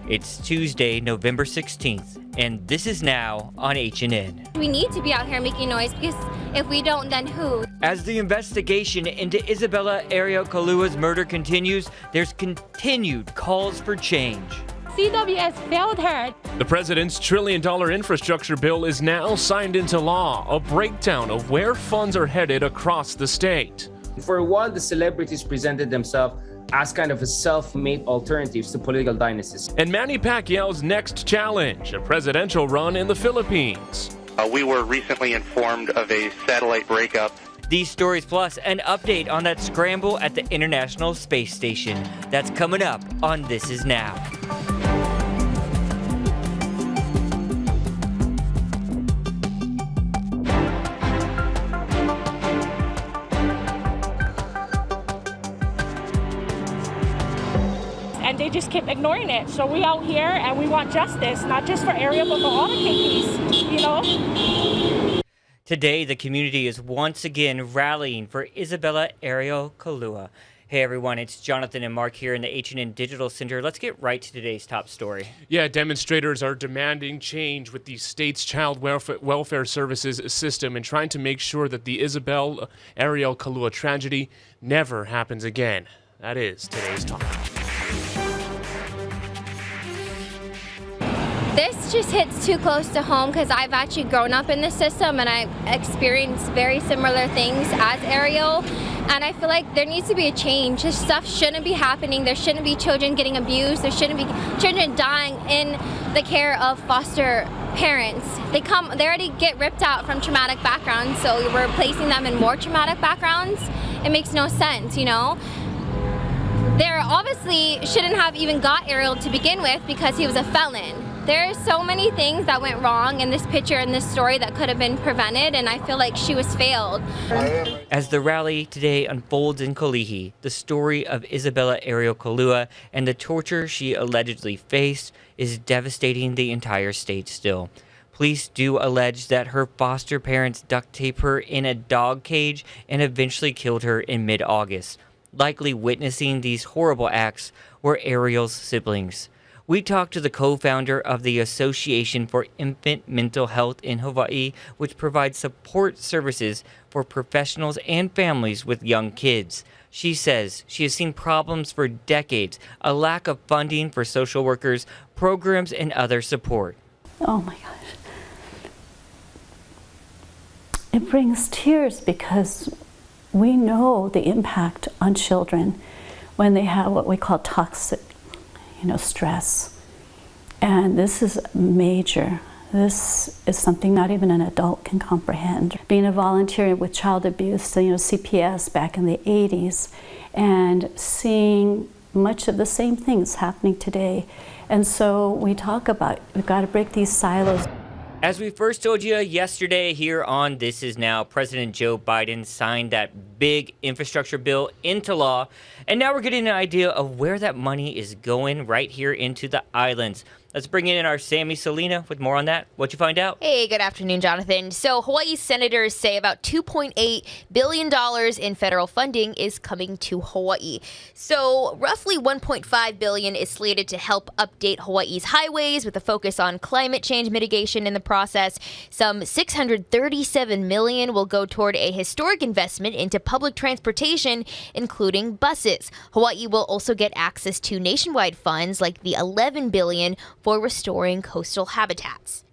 It's Tuesday, November 16th, and this is now on H&N. We need to be out here making noise because if we don't, then who? As the investigation into Isabella Ariel-Kalua's murder continues, there's continued calls for change. CWS failed her. The president's $1 trillion infrastructure bill is now signed into law, a breakdown of where funds are headed across the state. For a while, the celebrities presented themselves as kind of a self-made alternatives to political dynasties. And Manny Pacquiao's next challenge, a presidential run in the Philippines. We were recently informed of a satellite breakup. These stories plus an update on that scramble at the International Space Station. That's coming up on This Is Now. And they just keep ignoring it. So we out here and we want justice, not just for Ariel, but for all the KKs, you know? Today, the community is once again rallying for Isabella Ariel-Kalua. Hey everyone, it's Jonathan and Mark here in the H&N Digital Center. Let's get right to today's top story. Yeah, demonstrators are demanding change with the state's child welfare services system and trying to make sure that the Isabella Ariel-Kalua tragedy never happens again. That is today's topic. This just hits too close to home because I've actually grown up in this system and I've experienced very similar things as Ariel. And I feel like there needs to be a change. This stuff shouldn't be happening. There shouldn't be children getting abused. There shouldn't be children dying in the care of foster parents. They already get ripped out from traumatic backgrounds, so we're placing them in more traumatic backgrounds. It makes no sense, you know? There obviously shouldn't have even got Ariel to begin with because he was a felon. There are so many things that went wrong in this picture and this story that could have been prevented, and I feel like she was failed. As the rally today unfolds in Kalihi, the story of Isabella Ariel-Kalua and the torture she allegedly faced is devastating the entire state still. Police do allege that her foster parents duct taped her in a dog cage and eventually killed her in mid-August. Likely witnessing these horrible acts were Ariel's siblings. We talked to the co-founder of the Association for Infant Mental Health in Hawaii, which provides support services for professionals and families with young kids. She says she has seen problems for decades, a lack of funding for social workers, programs, and other support. Oh my gosh. It brings tears because we know the impact on children when they have what we call toxic stress. And this is major. This is something not even an adult can comprehend. Being a volunteer with child abuse, CPS back in the 80s, and seeing much of the same things happening today. And so we talk about, we've got to break these silos. As we first told you yesterday here on This Is Now, President Joe Biden signed that big infrastructure bill into law, and now we're getting an idea of where that money is going right here into the islands. Let's bring in our Sammy Selena with more on that. What'd you find out? Hey, good afternoon, Jonathan. So Hawaii's senators say about $2.8 billion in federal funding is coming to Hawaii. So roughly $1.5 billion is slated to help update Hawaii's highways with a focus on climate change mitigation in the process. Some $637 million will go toward a historic investment into public transportation, including buses. Hawaii will also get access to nationwide funds like the $11 billion for restoring coastal habitats.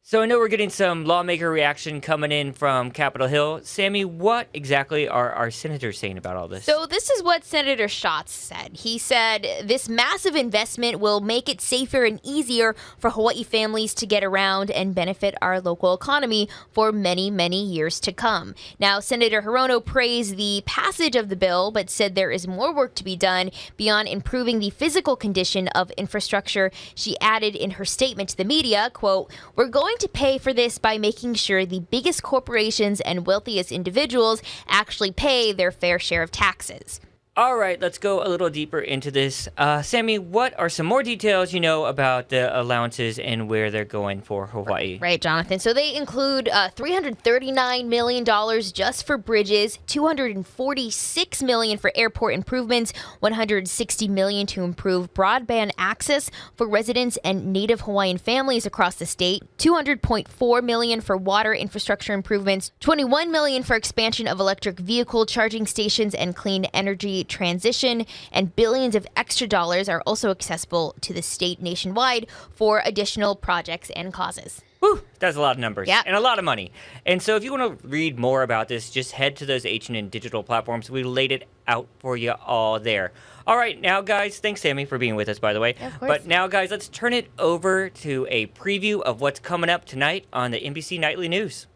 So I know we're getting some lawmaker reaction coming in from Capitol Hill. Sammy, what exactly are our senators saying about all this? So this is what Senator Schatz said. He said this massive investment will make it safer and easier for Hawaii families to get around and benefit our local economy for many, many years to come. Now, Senator Hirono praised the passage of the bill, but said there is more work to be done beyond improving the physical condition of infrastructure. She added in her statement to the media, quote, "We're going to pay for this by making sure the biggest corporations and wealthiest individuals actually pay their fair share of taxes." All right, let's go a little deeper into this. Sammy, what are some more details you know about the allowances and where they're going for Hawaii? Right, Jonathan. So they include $339 million just for bridges, $246 million for airport improvements, $160 million to improve broadband access for residents and Native Hawaiian families across the state, $200.4 million for water infrastructure improvements, $21 million for expansion of electric vehicle charging stations and clean energy transition, and billions of extra dollars are also accessible to the state nationwide for additional projects and causes. Whew, that's a lot of numbers. Yeah. And a lot of money. And so if you want to read more about this, just head to those H&N digital platforms. We laid it out for you all there. All right, now, guys, thanks, Sammy, for being with us, by the way. Yeah, of course. But now, guys, let's turn it over to a preview of what's coming up tonight on the NBC Nightly News.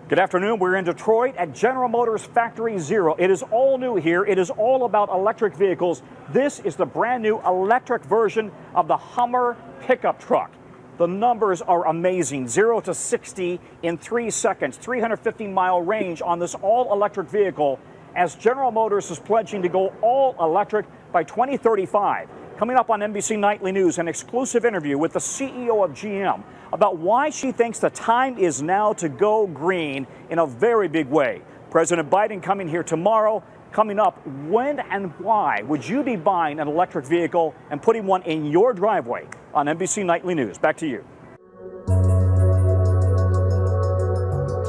Good afternoon. We're in Detroit at General Motors Factory Zero. It is all new here. It is all about electric vehicles. This is the brand new electric version of the Hummer pickup truck. The numbers are amazing. 0 to 60 in 3 seconds, 350-mile range on this all-electric vehicle, as General Motors is pledging to go all electric by 2035. Coming up on NBC Nightly News, an exclusive interview with the CEO of GM about why she thinks the time is now to go green in a very big way. President Biden coming here tomorrow. Coming up, when and why would you be buying an electric vehicle and putting one in your driveway? On NBC Nightly News. Back to you.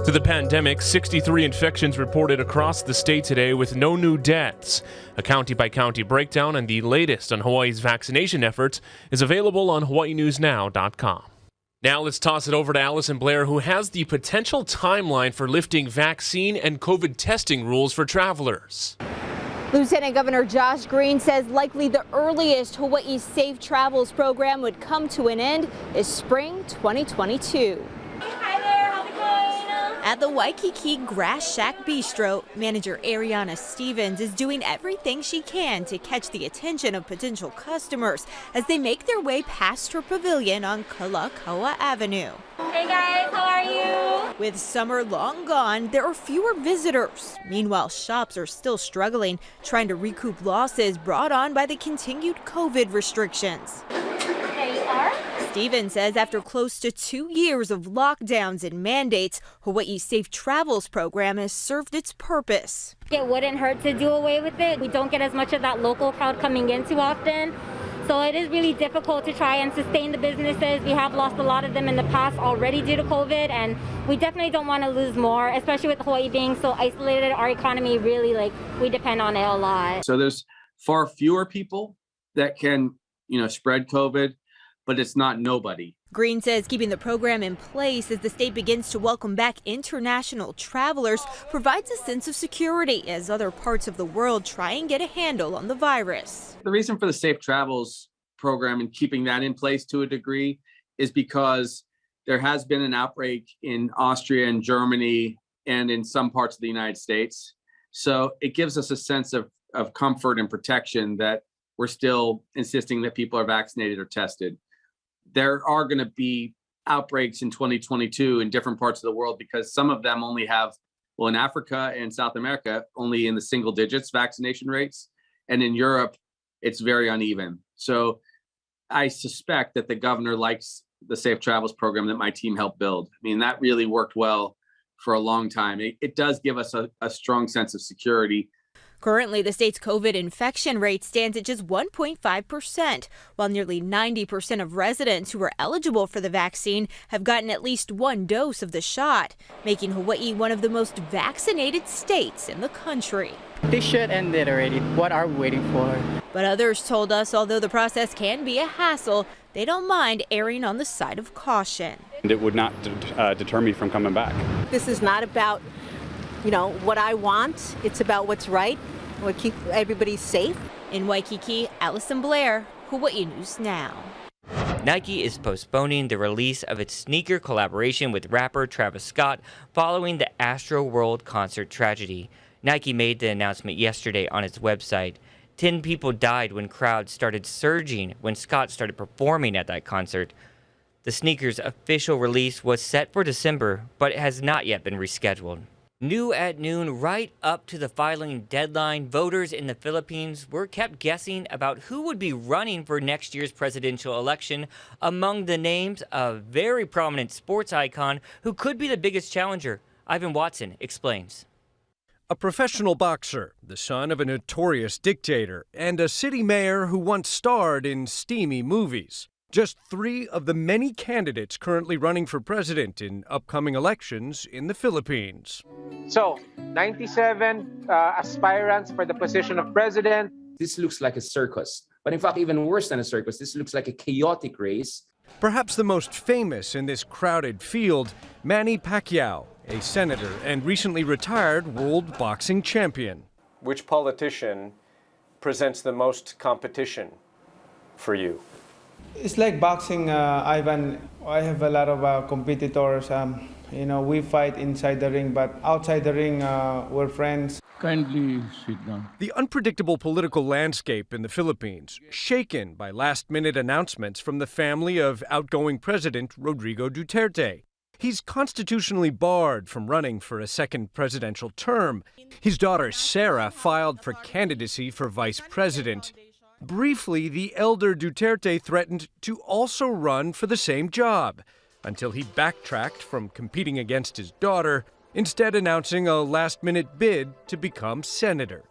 To the pandemic, 63 infections reported across the state today with no new deaths. A county-by-county breakdown and the latest on Hawaii's vaccination efforts is available on hawaiinewsnow.com. Now let's toss it over to Allison Blair, who has the potential timeline for lifting vaccine and COVID testing rules for travelers. Lieutenant Governor Josh Green says likely the earliest Hawaii's Safe Travels program would come to an end is spring 2022. At the Waikiki Grass Shack Bistro, manager Ariana Stevens is doing everything she can to catch the attention of potential customers as they make their way past her pavilion on Kalakaua Avenue. Hey guys, how are you? With summer long gone, there are fewer visitors. Meanwhile, shops are still struggling, trying to recoup losses brought on by the continued COVID restrictions. There you are. Stevens says after close to 2 years of lockdowns and mandates, Hawaii's Safe Travels program has served its purpose. It wouldn't hurt to do away with it. We don't get as much of that local crowd coming in too often. So it is really difficult to try and sustain the businesses. We have lost a lot of them in the past already due to COVID, and we definitely don't want to lose more, especially with Hawaii being so isolated. Our economy really, we depend on it a lot. So there's far fewer people that can, spread COVID, but it's not nobody. Green says keeping the program in place as the state begins to welcome back international travelers provides a sense of security as other parts of the world try and get a handle on the virus. The reason for the Safe Travels program and keeping that in place to a degree is because there has been an outbreak in Austria and Germany and in some parts of the United States. So it gives us a sense of comfort and protection that we're still insisting that people are vaccinated or tested. There are going to be outbreaks in 2022 in different parts of the world because some of them only have, in Africa and South America, only in the single digits vaccination rates. And in Europe, it's very uneven. So I suspect that the governor likes the Safe Travels program that my team helped build. I mean, that really worked well for a long time. It does give us a strong sense of security. Currently, the state's COVID infection rate stands at just 1.5%, while nearly 90% of residents who are eligible for the vaccine have gotten at least one dose of the shot, making Hawaii one of the most vaccinated states in the country. This should end it already. What are we waiting for? But others told us although the process can be a hassle, they don't mind erring on the side of caution. It would not deter me from coming back. This is not about what I want. It's about what's right, what keep everybody safe. In Waikiki, Allison Blair, Hawaii News Now. Nike is postponing the release of its sneaker collaboration with rapper Travis Scott following the Astroworld concert tragedy. Nike made the announcement yesterday on its website. 10 people died when crowds started surging when Scott started performing at that concert. The sneaker's official release was set for December, but it has not yet been rescheduled. New at noon, right up to the filing deadline, voters in the Philippines were kept guessing about who would be running for next year's presidential election. Among the names, a very prominent sports icon who could be the biggest challenger. Ivan Watson explains. A professional boxer, the son of a notorious dictator, and a city mayor who once starred in steamy movies. Just 3 of the many candidates currently running for president in upcoming elections in the Philippines. So, 97 aspirants for the position of president. This looks like a circus, but in fact, even worse than a circus, this looks like a chaotic race. Perhaps the most famous in this crowded field, Manny Pacquiao, a senator and recently retired world boxing champion. Which politician presents the most competition for you? It's like boxing, Ivan. I have a lot of competitors. We fight inside the ring, but outside the ring, we're friends. Kindly sit down. The unpredictable political landscape in the Philippines, shaken by last-minute announcements from the family of outgoing President Rodrigo Duterte. He's constitutionally barred from running for a second presidential term. His daughter Sarah filed for candidacy for vice president. Briefly, the elder Duterte threatened to also run for the same job, until he backtracked from competing against his daughter, instead announcing a last-minute bid to become senator.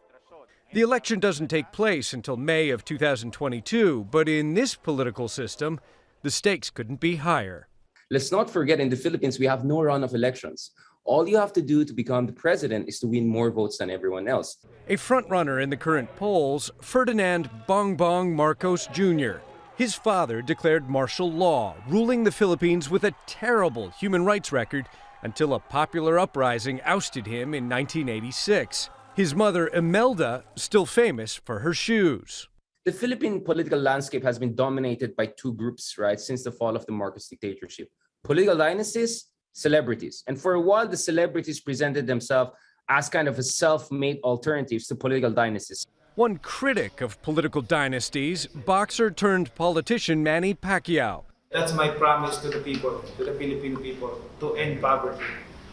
The election doesn't take place until May of 2022, but in this political system, the stakes couldn't be higher. Let's not forget, in the Philippines, we have no runoff elections. All you have to do to become the president is to win more votes than everyone else. A frontrunner in the current polls, Ferdinand Bongbong Marcos Jr. His father declared martial law, ruling the Philippines with a terrible human rights record until a popular uprising ousted him in 1986. His mother, Imelda, still famous for her shoes. The Philippine political landscape has been dominated by 2 groups, right, since the fall of the Marcos dictatorship. Political dynasties, celebrities. And for a while, the celebrities presented themselves as kind of a self-made alternatives to political dynasties. One critic of political dynasties, boxer turned politician Manny Pacquiao. That's my promise to the people, to the Filipino people, to end poverty,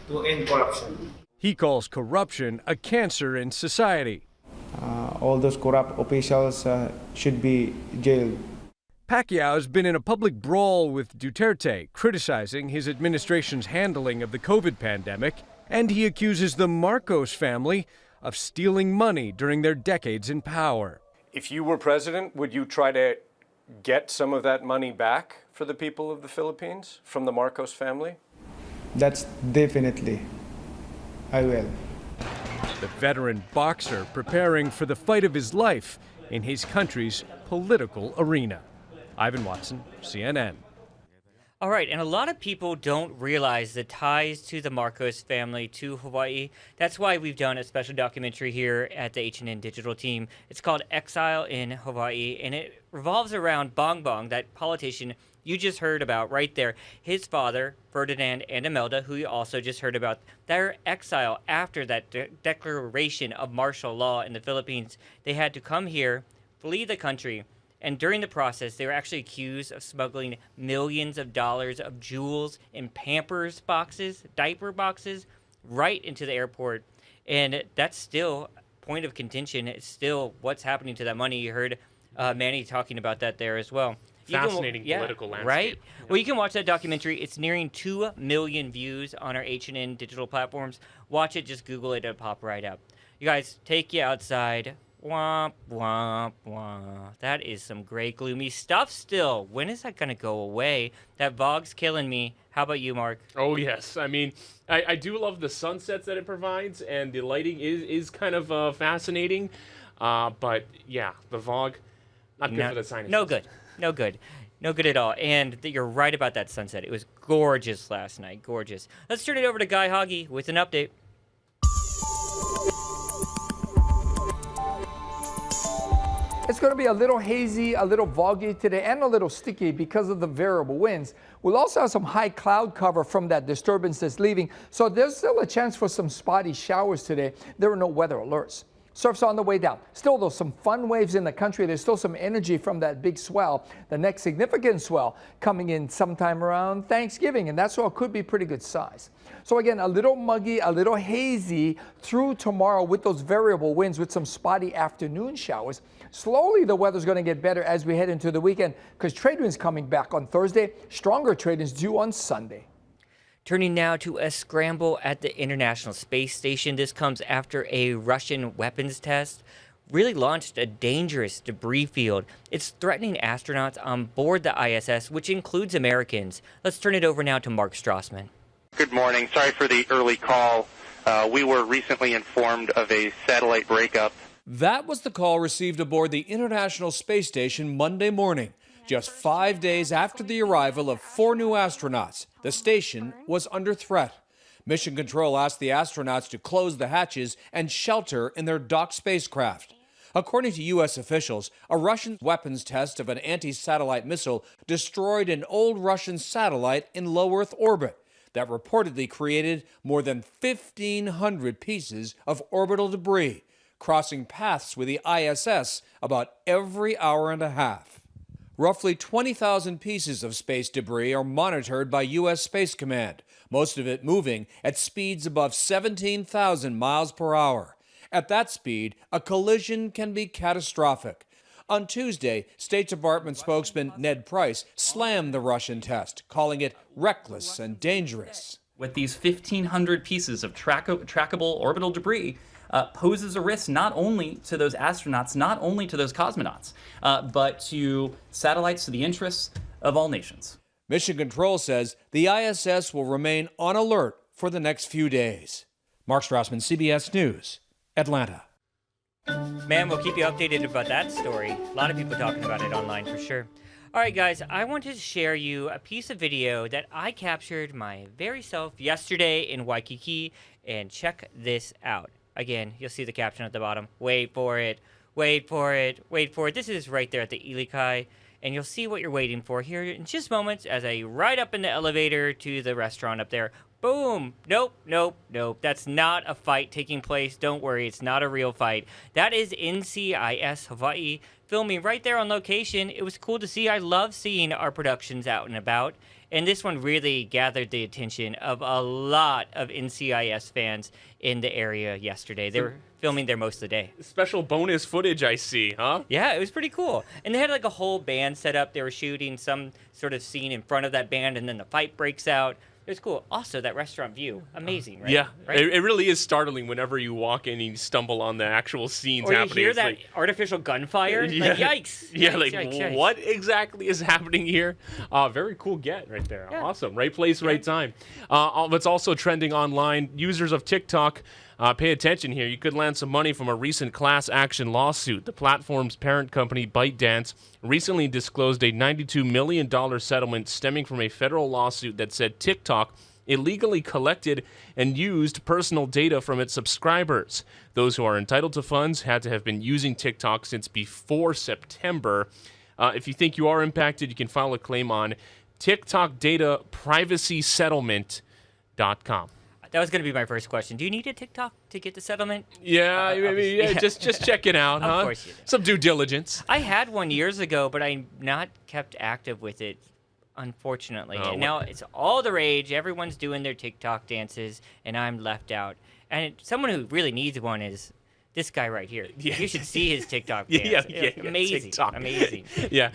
to end corruption. He calls corruption a cancer in society. All those corrupt officials should be jailed. Pacquiao has been in a public brawl with Duterte, criticizing his administration's handling of the COVID pandemic, and he accuses the Marcos family of stealing money during their decades in power. If you were president, would you try to get some of that money back for the people of the Philippines from the Marcos family? That's definitely, I will. The veteran boxer preparing for the fight of his life in his country's political arena. Ivan Watson, CNN. All right, and a lot of people don't realize the ties to the Marcos family to Hawaii. That's why we've done a special documentary here at the H&N Digital team. It's called Exile in Hawaii, and it revolves around Bongbong, that politician you just heard about right there. His father, Ferdinand, and Imelda, who you also just heard about, their exile after that declaration of martial law in the Philippines. They had to come here, flee the country, and during the process, they were actually accused of smuggling millions of dollars of jewels in Pampers boxes, diaper boxes, right into the airport. And that's still point of contention. It's still what's happening to that money. You heard Manny talking about that there as well. Fascinating political landscape. Right? Yeah. Well, you can watch that documentary. It's nearing 2 million views on our H&N digital platforms. Watch it. Just Google it. It'll pop right up. You guys, take you outside. Womp, womp, womp. That is some gray, gloomy stuff still. When is that going to go away? That fog's killing me. How about you, Mark? Oh, yes. I mean, I do love the sunsets that it provides, and the lighting is kind of fascinating. But, yeah, the fog, not good for the sinuses. No good. No good. No good at all. And you're right about that sunset. It was gorgeous last night. Gorgeous. Let's turn it over to Guy Hoggy with an update. It's going to be a little hazy, a little foggy today, and a little sticky because of the variable winds. We'll also have some high cloud cover from that disturbance that's leaving, so there's still a chance for some spotty showers today. There are no weather alerts. Surf's on the way down. Still, though, some fun waves in the country. There's still some energy from that big swell. The next significant swell coming in sometime around Thanksgiving, and that swell could be pretty good size. So again, a little muggy, a little hazy through tomorrow with those variable winds with some spotty afternoon showers. Slowly, the weather's going to get better as we head into the weekend because trade winds coming back on Thursday. Stronger trade winds due on Sunday. Turning now to a scramble at the International Space Station. This comes after a Russian weapons test really launched a dangerous debris field. It's threatening astronauts on board the ISS, which includes Americans. Let's turn it over now to Mark Strassman. Good morning. Sorry for the early call. We were recently informed of a satellite breakup. That was the call received aboard the International Space Station Monday morning. Just 5 days after the arrival of 4 new astronauts, the station was under threat. Mission Control asked the astronauts to close the hatches and shelter in their docked spacecraft. According to U.S. officials, a Russian weapons test of an anti-satellite missile destroyed an old Russian satellite in low Earth orbit that reportedly created more than 1,500 pieces of orbital debris, crossing paths with the ISS about every hour and a half. Roughly 20,000 pieces of space debris are monitored by U.S. Space Command, most of it moving at speeds above 17,000 miles per hour. At that speed, a collision can be catastrophic. On Tuesday, State Department spokesman Ned Price slammed the Russian test, calling it reckless and dangerous. With these 1,500 pieces of trackable orbital debris, poses a risk not only to those astronauts, not only to those cosmonauts, but to satellites, to the interests of all nations. Mission Control says the ISS will remain on alert for the next few days. Mark Strassman, CBS News, Atlanta. Man, we'll keep you updated about that story. A lot of people talking about it online for sure. All right, guys, I wanted to share you a piece of video that I captured my very self yesterday in Waikiki, and check this out. Again, you'll see the caption at the bottom. Wait for it, wait for it, wait for it. This is right there at the Ilikai, and you'll see what you're waiting for here in just moments as I ride up in the elevator to the restaurant up there. Boom. Nope, nope, nope. That's not a fight taking place. Don't worry, it's not a real fight. That is NCIS Hawaii filming right there on location. It was cool to see. I love seeing our productions out and about. And this one really gathered the attention of a lot of NCIS fans in the area yesterday. They were filming there most of the day. Special bonus footage I see, huh? Yeah, it was pretty cool. And they had like a whole band set up. They were shooting some sort of scene in front of that band, and then the fight breaks out. It was cool. Also, that restaurant view, amazing, right? Yeah, right? It really is startling whenever you walk in and you stumble on the actual scenes or happening. You hear it's that like, artificial gunfire? Yeah. Like, yikes. Yeah, yikes, like, yikes. what exactly is happening here? Very cool get right there. Yeah. Awesome. Right place, right time. What's also trending online, users of TikTok, pay attention here. You could land some money from a recent class action lawsuit. The platform's parent company, ByteDance, recently disclosed a $92 million settlement stemming from a federal lawsuit that said TikTok illegally collected and used personal data from its subscribers. Those who are entitled to funds had to have been using TikTok since before September. If you think you are impacted, you can file a claim on TikTokDataPrivacySettlement.com. That was going to be my first question. Do you need a TikTok to get the settlement? Yeah, just check it out, huh? Of course you do. Some due diligence. I had one years ago, but I'm not kept active with it, unfortunately. And now it's all the rage. Everyone's doing their TikTok dances, and I'm left out. And someone who really needs one is this guy right here. Yeah. You should see his TikTok dance. Amazing. TikTok. Amazing. Yeah.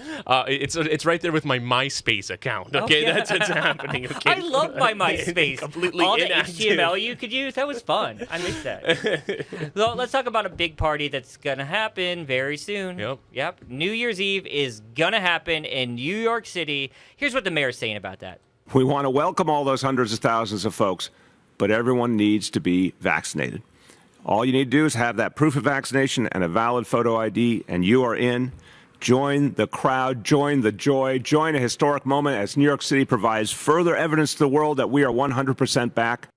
It's right there with my MySpace account. Okay, that's what's happening. Okay. I love my MySpace. Completely all the inactive. HTML you could use. That was fun. I miss that. So let's talk about a big party that's going to happen very soon. Yep. New Year's Eve is going to happen in New York City. Here's what the mayor's saying about that. We want to welcome all those hundreds of thousands of folks, but everyone needs to be vaccinated. All you need to do is have that proof of vaccination and a valid photo ID, and you are in. Join the crowd, join the joy, join a historic moment as New York City provides further evidence to the world that we are 100% back.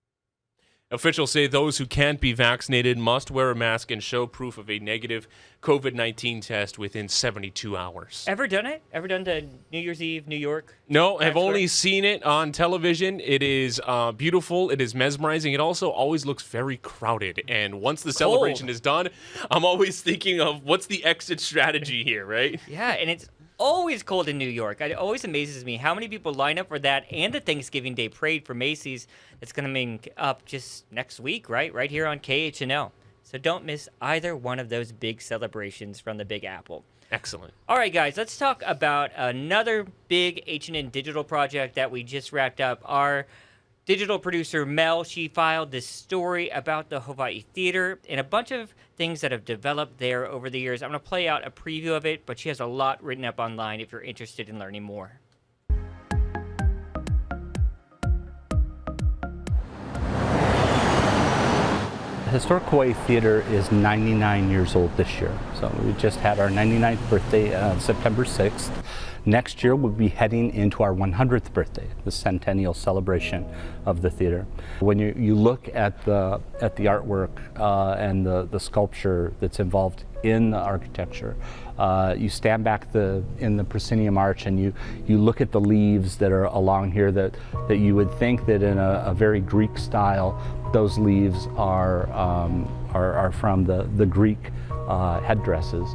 Officials say those who can't be vaccinated must wear a mask and show proof of a negative COVID-19 test within 72 hours. Ever done it? Ever done the New Year's Eve, New York? No, I've only seen it on television. It is beautiful. It is mesmerizing. It also always looks very crowded. And once the celebration is done, I'm always thinking of what's the exit strategy here, right? Yeah, and it's always cold in New York. It always amazes me how many people line up for that and the Thanksgiving Day parade for Macy's that's going to be up just next week, right here on KHNL. So don't miss either one of those big celebrations from the Big Apple. Excellent. All right, guys, let's talk about another big H&N digital project that we just wrapped up. Our digital producer, Mel, she filed this story about the Hawaii Theater and a bunch of things that have developed there over the years. I'm going to play out a preview of it, but she has a lot written up online if you're interested in learning more. Historic Hawaii Theater is 99 years old this year. So we just had our 99th birthday September 6th. Next year we'll be heading into our 100th birthday, the centennial celebration of the theater. When you look at the artwork and the sculpture that's involved in the architecture, you stand back in the proscenium arch and you look at the leaves that are along here that you would think that in a very Greek style, those leaves are from the Greek headdresses.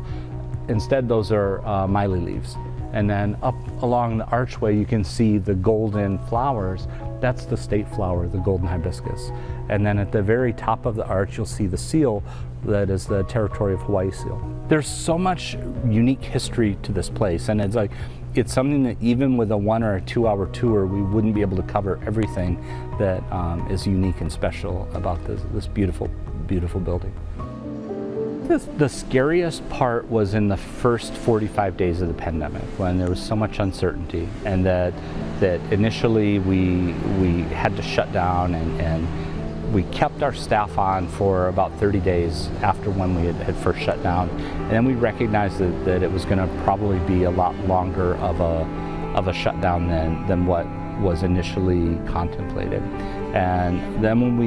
Instead, those are Miley leaves. And then up along the archway, you can see the golden flowers. That's the state flower, the golden hibiscus. And then at the very top of the arch, you'll see the seal that is the Territory of Hawaii seal. There's so much unique history to this place, and it's something that even with a 1 or a 2 hour tour, we wouldn't be able to cover everything that is unique and special about this beautiful, beautiful building. The scariest part was in the first 45 days of the pandemic, when there was so much uncertainty, and that initially we had to shut down, and we kept our staff on for about 30 days after when we had first shut down, and then we recognized that it was going to probably be a lot longer of a shutdown than what was initially contemplated. And then when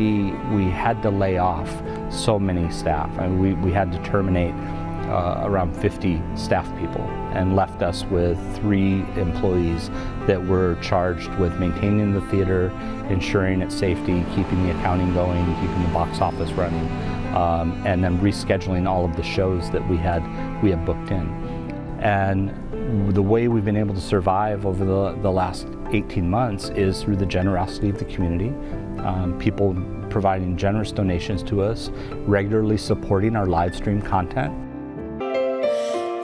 we had to lay off so many staff, and we had to terminate around 50 staff people, and left us with 3 employees that were charged with maintaining the theater, ensuring its safety, keeping the accounting going, keeping the box office running, and then rescheduling all of the shows that we had booked in. And the way we've been able to survive over the last 18 months is through the generosity of the community, people providing generous donations to us, regularly supporting our live stream content.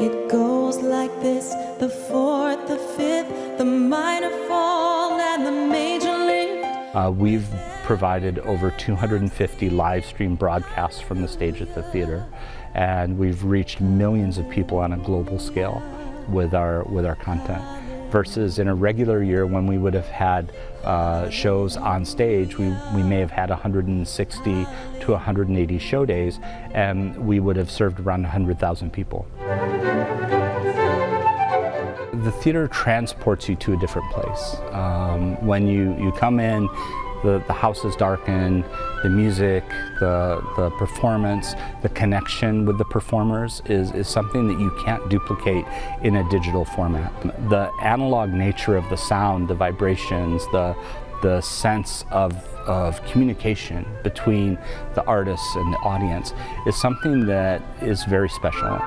It goes like this: the 4th, the 5th, the minor fall, and the major lift. We've provided over 250 live stream broadcasts from the stage at the theater, and we've reached millions of people on a global scale with our content. Versus in a regular year, when we would have had shows on stage, we may have had 160 to 180 show days, and we would have served around 100,000 people. The theater transports you to a different place. When you come in, the house is darkened, the music, the performance, the connection with the performers is something that you can't duplicate in a digital format. The analog nature of the sound, the vibrations, the sense of communication between the artists and the audience is something that is very special.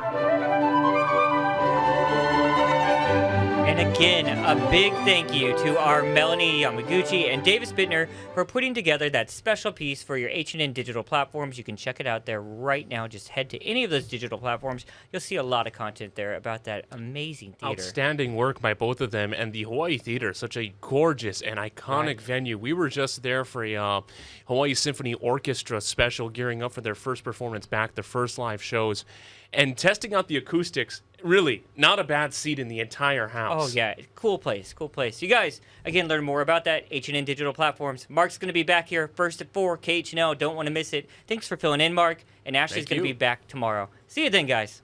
And again, a big thank you to our Melanie Yamaguchi and Davis Bittner for putting together that special piece for your H&N digital platforms. You can check it out there right now. Just head to any of those digital platforms. You'll see a lot of content there about that amazing theater. Outstanding work by both of them. And the Hawaii Theater, such a gorgeous and iconic venue. We were just there for a Hawaii Symphony Orchestra special, gearing up for their first performance back, their first live shows. And testing out the acoustics, really, not a bad seat in the entire house. Oh, yeah. Cool place. Cool place. You guys, again, learn more about that. H&N Digital Platforms. Mark's going to be back here first at 4, KHNL. Don't want to miss it. Thanks for filling in, Mark. And Ashley's going to be back tomorrow. See you then, guys.